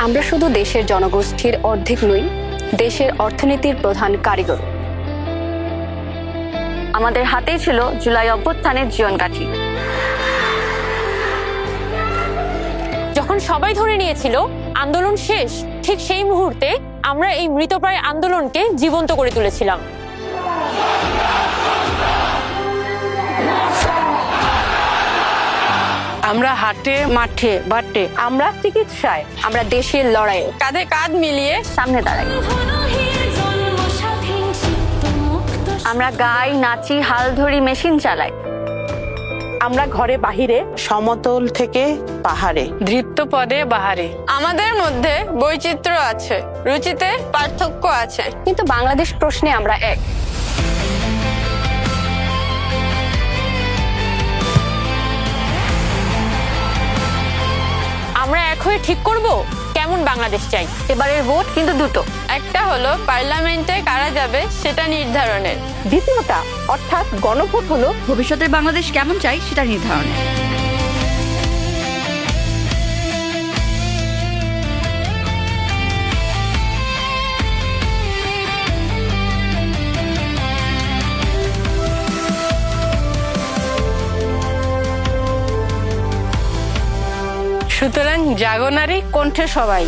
আমরা শুধু দেশের জনগোষ্ঠীর অর্ধেক নই, দেশের অর্থনীতির প্রধান কারিগর। আমাদের হাতেই ছিল জুলাই অভ্যুত্থানের জীবনকাঠি। যখন সবাই ধরে নিয়েছিল আন্দোলন শেষ, ঠিক সেই মুহূর্তে আমরা এই মৃতপ্রায় আন্দোলনকে জীবন্ত করে তুলেছিলাম। আমরা হাটে, মাঠে, বাটে, আমরা চিকিৎসায়, আমরা দেশের লড়াইয়ে কাঁধে কাঁধ মিলিয়ে সামনে দাঁড়াই। আমরা গাই, নাচি, হাল ধরি, মেশিন চালাই। আমরা ঘরে বাহিরে, সমতল থেকে পাহাড়ে, দৃপ্ত পদে বাহারে। আমাদের মধ্যে বৈচিত্র্য আছে, রুচিতে পার্থক্য আছে, কিন্তু বাংলাদেশ প্রশ্নে আমরা এক। আমরা এক হয়ে ঠিক করব কেমন বাংলাদেশ চাই। এবারের ভোট কিন্তু দুটো। একটা হলো পার্লামেন্টে কারা যাবে সেটা নির্ধারণের, দ্বিতীয়টা অর্থাৎ গণভোট হলো ভবিষ্যতের বাংলাদেশ কেমন চাই সেটা নির্ধারণে। সুতরাং জাগো নারী, কণ্ঠে সবাই।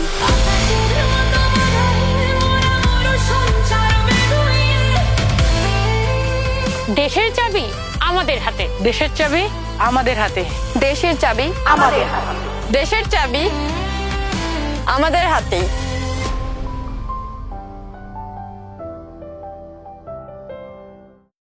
দেশের চাবি আমাদের হাতে। দেশের চাবি আমাদের হাতে। দেশের চাবি আমাদের হাতে। দেশের চাবি আমাদের হাতেই।